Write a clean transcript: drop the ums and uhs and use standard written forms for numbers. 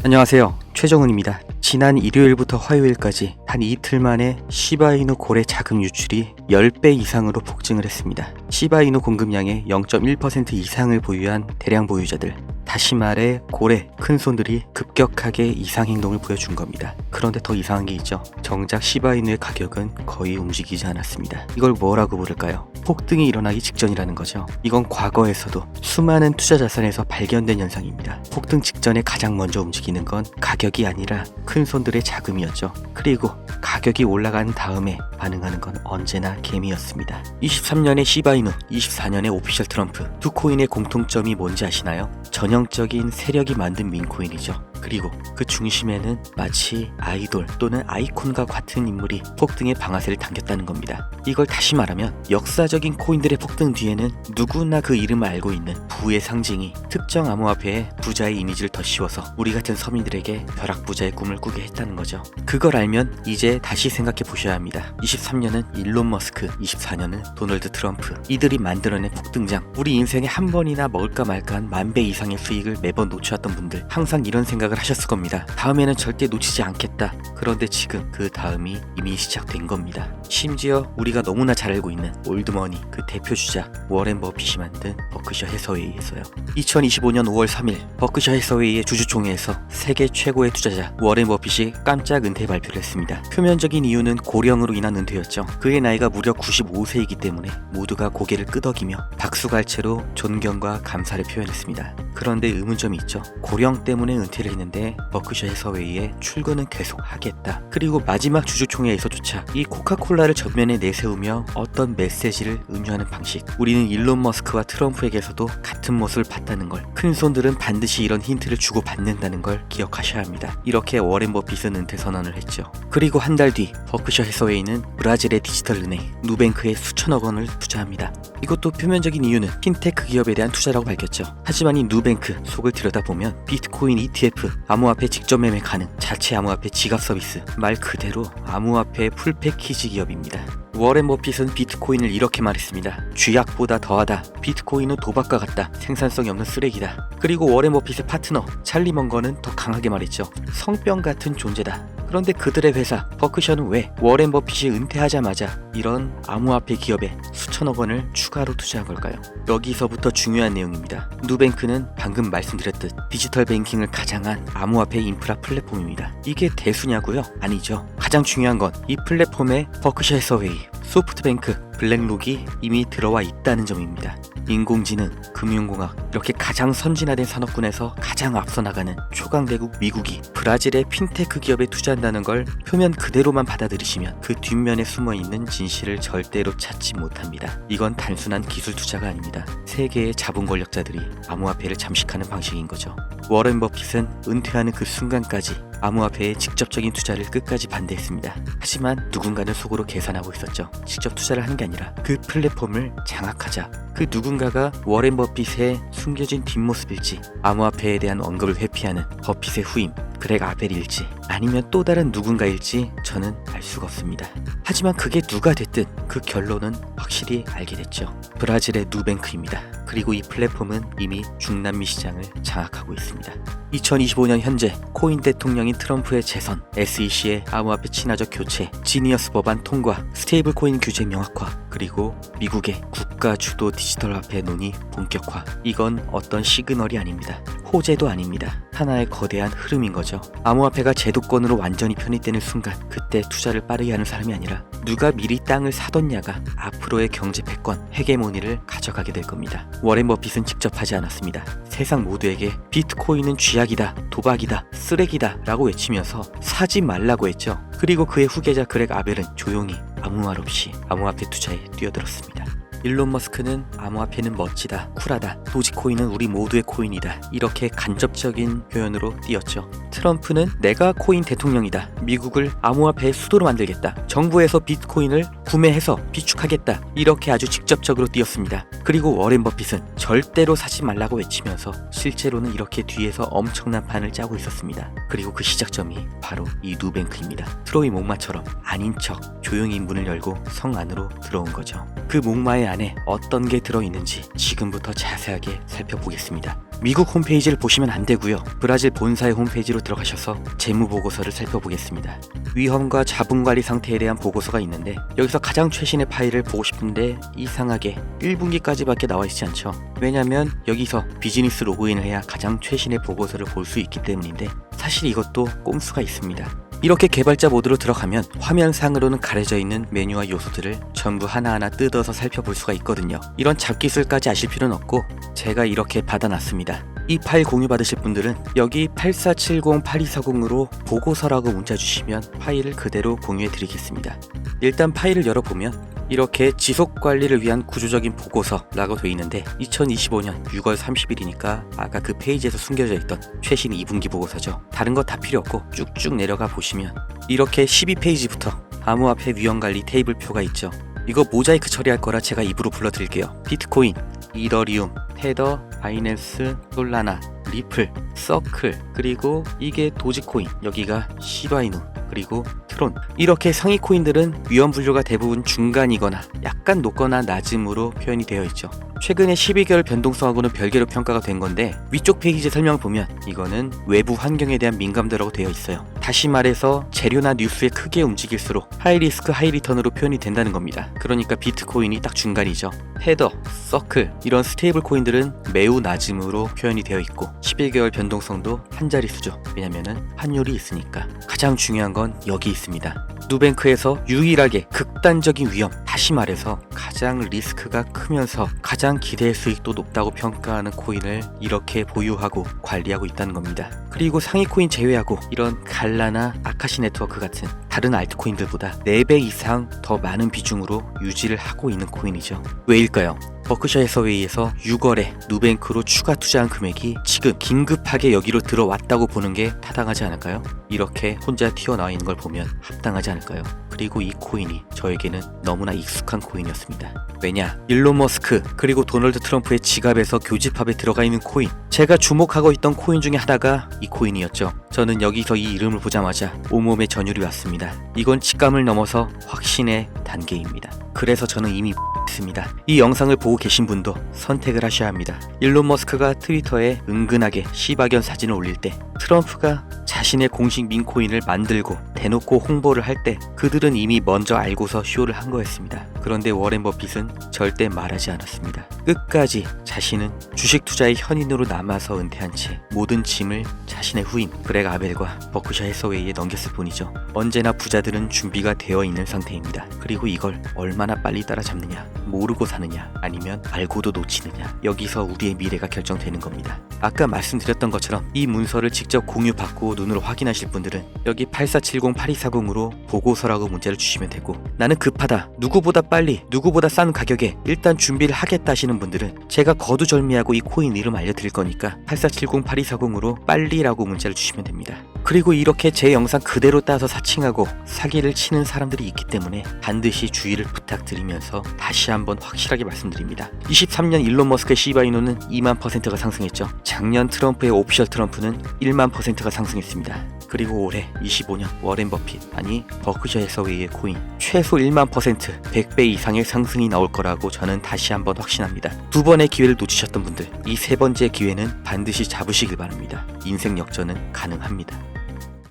안녕하세요. 최정훈입니다. 지난 일요일부터 화요일까지 단 이틀 만에 시바이누 고래 자금 유출이 10배 이상으로 폭증을 했습니다. 시바이누 공급량의 0.1% 이상을 보유한 대량 보유자들, 다시 말해 고래, 큰손들이 급격하게 이상 행동을 보여준 겁니다. 그런데 더 이상한 게 있죠. 정작 시바이누의 가격은 거의 움직이지 않았습니다. 이걸 뭐라고 부를까요? 폭등이 일어나기 직전이라는 거죠. 이건 과거에서도 수많은 투자 자산에서 발견된 현상입니다. 폭등 직전에 가장 먼저 움직이는 건 가격이 아니라 큰손들의 자금이었죠. 그리고 가격이 올라간 다음에 반응하는 건 언제나 개미였습니다. 23년의 시바이누, 24년의 오피셜 트럼프, 두 코인의 공통점이 뭔지 아시나요? 전형적인 세력이 만든 민코인이죠. 그리고 그 중심에는 마치 아이돌 또는 아이콘과 같은 인물이 폭등의 방아쇠를 당겼다는 겁니다. 이걸 다시 말하면 역사적인 코인들의 폭등 뒤에는 누구나 그 이름을 알고 있는 부의 상징이 특정 암호화폐에 부자의 이미지를 더 씌워서 우리 같은 서민들에게 벼락부자의 꿈을 꾸게 했다는 거죠. 그걸 알면 이제 다시 생각해 보셔야 합니다. 23년은 일론 머스크, 24년은 도널드 트럼프, 이들이 만들어낸 폭등장. 우리 인생에 한 번이나 먹을까 말까한 10,000배 이상의 수익을 매번 놓쳐왔던 분들 항상 이런 생각을 하셨을 겁니다. 다음에는 절대 놓치지 않겠다. 그런데 지금 그 다음이 이미 시작된 겁니다. 심지어 우리가 너무나 잘 알고 있는 올드머니 그 대표주자 워렌 버핏이 만든 버크셔 해서웨이에서요. 2025년 5월 3일 버크셔 해서웨이의 주주총회에서 세계 최고의 투자자 워렌 버핏이 깜짝 은퇴 발표를 했습니다. 표면적인 이유는 고령으로 인한 은퇴였죠. 그의 나이가 무려 95세이기 때문에 모두가 고개를 끄덕이며 박수갈채로 존경과 감사를 표현했습니다. 그런데 의문점이 있죠. 고령 때문에 은퇴를 했는데 버크셔 해서웨이에 출근은 계속 하겠다. 그리고 마지막 주주총회에서조차 이 코카콜라를 전면에 내세우며 어떤 메시지를 은유하는 방식. 우리는 일론 머스크와 트럼프에게서도 같은 모습을 봤다는 걸, 큰손들은 반드시 이런 힌트를 주고 받는다는 걸 기억하셔야 합니다. 이렇게 워렌 버핏은 은퇴 선언을 했죠. 그리고 한 달 뒤 버크셔 해서웨이는 브라질의 디지털 은행 누뱅크에 수천억 원을 투자합니다. 이것도 표면적인 이유는 핀테크 기업에 대한 투자라고 밝혔죠. 하지만 이 누뱅크 속을 들여다보면 비트코인 ETF, 암호화폐 직접 매매 가능, 자체 암호화폐 지갑 서비스, 말 그대로 암호화폐 풀패키지 기업입니다. 워렌 버핏은 비트코인을 이렇게 말했습니다. 쥐약보다 더하다. 비트코인은 도박과 같다. 생산성이 없는 쓰레기다. 그리고 워렌 버핏의 파트너 찰리 먼거는 더 강하게 말했죠. 성병 같은 존재다. 그런데 그들의 회사 버크셔는 왜 워렌 버핏이 은퇴하자마자 이런 암호화폐 기업에 수천억 원을 추가로 투자한 걸까요? 여기서부터 중요한 내용입니다. 누뱅크는 방금 말씀드렸듯 디지털 뱅킹을 가장한 암호화폐 인프라 플랫폼입니다. 이게 대수냐고요? 아니죠. 가장 중요한 건 이 플랫폼에 버크셔 해서웨이, 소프트뱅크, 블랙록이 이미 들어와 있다는 점입니다. 인공지능, 금융공학, 이렇게 가장 선진화된 산업군에서 가장 앞서 나가는 초강대국 미국이 브라질의 핀테크 기업에 투자한다는 걸 표면 그대로만 받아들이시면 그 뒷면에 숨어있는 진실을 절대로 찾지 못합니다. 이건 단순한 기술 투자가 아닙니다. 세계의 자본 권력자들이 암호화폐를 잠식하는 방식인 거죠. 워렌 버핏은 은퇴하는 그 순간까지 암호화폐의 직접적인 투자를 끝까지 반대했습니다. 하지만 누군가는 속으로 계산하고 있었죠. 직접 투자를 하는 게 아니라 그 플랫폼을 장악하자. 그 누군가가 워렌 버핏의 숨겨진 뒷모습일지, 암호화폐에 대한 언급을 회피하는 버핏의 후임 그렉 아벨일지, 아니면 또 다른 누군가일지 저는 알 수가 없습니다. 하지만 그게 누가 됐든 그 결론은 확실히 알게 됐죠. 브라질의 누뱅크입니다. 그리고 이 플랫폼은 이미 중남미 시장을 장악하고 있습니다. 2025년 현재 코인 대통령인 트럼프의 재선, SEC의 암호화폐 친화적 교체, 지니어스 법안 통과, 스테이블 코인 규제 명확화, 그리고 미국의 국가 주도 디지털 화폐 논의 본격화. 이건 어떤 시그널이 아닙니다. 호재도 아닙니다. 하나의 거대한 흐름인 거죠. 암호화폐가 제도권으로 완전히 편입되는 순간 그때 투자를 빠르게 하는 사람이 아니라 누가 미리 땅을 사뒀냐가 앞으로의 경제 패권, 헤게모니를 가져가게 될 겁니다. 워렌 버핏은 직접 하지 않았습니다. 세상 모두에게 비트코인은 쥐약이다, 도박이다, 쓰레기다 라고 외치면서 사지 말라고 했죠. 그리고 그의 후계자 그렉 아벨은 조용히 아무 말 없이 암호화폐 투자에 뛰어들었습니다. 일론 머스크는 암호화폐는 멋지다, 쿨하다, 도지코인은 우리 모두의 코인이다, 이렇게 간접적인 표현으로 띄었죠. 트럼프는 내가 코인 대통령이다, 미국을 암호화폐의 수도로 만들겠다, 정부에서 비트코인을 구매해서 비축하겠다, 이렇게 아주 직접적으로 띄었습니다. 그리고 워렌 버핏은 절대로 사지 말라고 외치면서 실제로는 이렇게 뒤에서 엄청난 판을 짜고 있었습니다. 그리고 그 시작점이 바로 이 누뱅크입니다. 트로이 목마처럼 아닌 척 조용히 문을 열고 성 안으로 들어온 거죠. 그 목마의 안에 어떤 게 들어있는지 지금부터 자세하게 살펴보겠습니다. 미국 홈페이지를 보시면 안 되고요. 브라질 본사의 홈페이지로 들어가셔서 재무보고서를 살펴보겠습니다. 위험과 자본관리 상태에 대한 보고서가 있는데 여기서 가장 최신의 파일을 보고 싶은데 이상하게 1분기까지밖에 나와 있지 않죠. 왜냐면 여기서 비즈니스 로그인을 해야 가장 최신의 보고서를 볼 수 있기 때문인데 사실 이것도 꼼수가 있습니다. 이렇게 개발자 모드로 들어가면 화면상으로는 가려져 있는 메뉴와 요소들을 전부 하나하나 뜯어서 살펴볼 수가 있거든요. 이런 잡기술까지 아실 필요는 없고 제가 이렇게 받아놨습니다. 이 파일 공유 받으실 분들은 여기 8470-8240으로 보고서라고 문자 주시면 파일을 그대로 공유해 드리겠습니다. 일단 파일을 열어보면 이렇게 지속관리를 위한 구조적인 보고서라고 되어 있는데 2025년 6월 30일이니까 아까 그 페이지에서 숨겨져 있던 최신 2분기 보고서죠. 다른 거 다 필요 없고 쭉쭉 내려가 보시면 이렇게 12페이지부터 암호화폐 위험관리 테이블표가 있죠. 이거 모자이크 처리할 거라 제가 입으로 불러드릴게요. 비트코인, 이더리움, 테더, 바이낸스, 솔라나, 리플, 서클, 그리고 이게 도지코인, 여기가 시바이누, 그리고 트론. 이렇게 상위 코인들은 위험 분류가 대부분 중간이거나 약간 높거나 낮음으로 표현이 되어 있죠. 최근에 12개월 변동성하고는 별개로 평가가 된 건데 위쪽 페이지 설명 보면 이거는 외부 환경에 대한 민감도라고 되어 있어요. 다시 말해서 재료나 뉴스에 크게 움직일수록 하이리스크 하이리턴으로 표현이 된다는 겁니다. 그러니까 비트코인이 딱 중간이죠. 테더, 서클 이런 스테이블 코인들은 매우 낮음으로 표현이 되어 있고 11개월 변동성도 한 자릿수죠. 왜냐면은 환율이 있으니까. 가장 중요한 건 여기 있습니다. 누뱅크에서 유일하게 극단적인 위험, 다시 말해서 가장 리스크가 크면서 가장 기대 수익도 높다고 평가하는 코인을 이렇게 보유하고 관리하고 있다는 겁니다. 그리고 상위 코인 제외하고 이런 갈라나 아카시 네트워크 같은 다른 알트코인들보다 4배 이상 더 많은 비중으로 유지를 하고 있는 코인이죠. 왜일까요? 버크셔 해서웨이에서 6월에 누뱅크로 추가 투자한 금액이 지금 긴급하게 여기로 들어왔다고 보는 게 타당하지 않을까요? 이렇게 혼자 튀어나와 있는 걸 보면 합당하지 않을까요? 그리고 이 코인이 저에게는 너무나 익숙한 코인이었습니다. 왜냐? 일론 머스크 그리고 도널드 트럼프의 지갑에서 교집합에 들어가 있는 코인, 제가 주목하고 있던 코인 중에 하나가 이 코인이었죠. 저는 여기서 이 이름을 보자마자 온몸에 전율이 왔습니다. 이건 직감을 넘어서 확신의 단계입니다. 그래서 저는 이미 있습니다. 이 영상을 보고 계신 분도 선택을 하셔야 합니다. 일론 머스크가 트위터에 은근하게 시바견 사진을 올릴 때 트럼프가 자신의 공식 민코인을 만들고 대놓고 홍보를 할 때 그들은 이미 먼저 알고서 쇼를 한 거였습니다. 그런데 워렌 버핏은 절대 말하지 않았습니다. 끝까지 자신은 주식 투자의 현인으로 남아서 은퇴한 채 모든 짐을 자신의 후임 그렉 아벨과 버크셔 해서웨이에 넘겼을 뿐이죠. 언제나 부자들은 준비가 되어 있는 상태입니다. 그리고 이걸 얼마나 빨리 따라잡느냐, 모르고 사느냐, 아니면 알고도 놓치느냐, 여기서 우리의 미래가 결정되는 겁니다. 아까 말씀드렸던 것처럼 이 문서를 직접 공유받고 눈으로 확인하실 분들은 여기 8470-8240으로 보고서라고 문자를 주시면 되고, 나는 급하다, 누구보다 빨리, 누구보다 싼 가격에 일단 준비를 하겠다 하시는 분들은 제가 거두절미하고 이 코인 이름 알려드릴 거니까 8470-8240으로 빨리라고 문자를 주시면 됩니다. 그리고 이렇게 제 영상 그대로 따서 사칭하고 사기를 치는 사람들이 있기 때문에 반드시 주의를 부탁드리면서 다시 한번 확실하게 말씀드립니다. 23년 일론 머스크의 시바이노는 2만%가 상승했죠. 작년 트럼프의 오피셜 트럼프는 1만%가 상승했습니다. 그리고 올해 25년 워렌 버핏, 아니 버크셔 해서웨이의 코인 최소 1만%, 100배 이상의 상승이 나올 거라고 저는 다시 한번 확신합니다. 두 번의 기회를 놓치셨던 분들, 이 세 번째 기회는 반드시 잡으시길 바랍니다. 인생 역전은 가능합니다.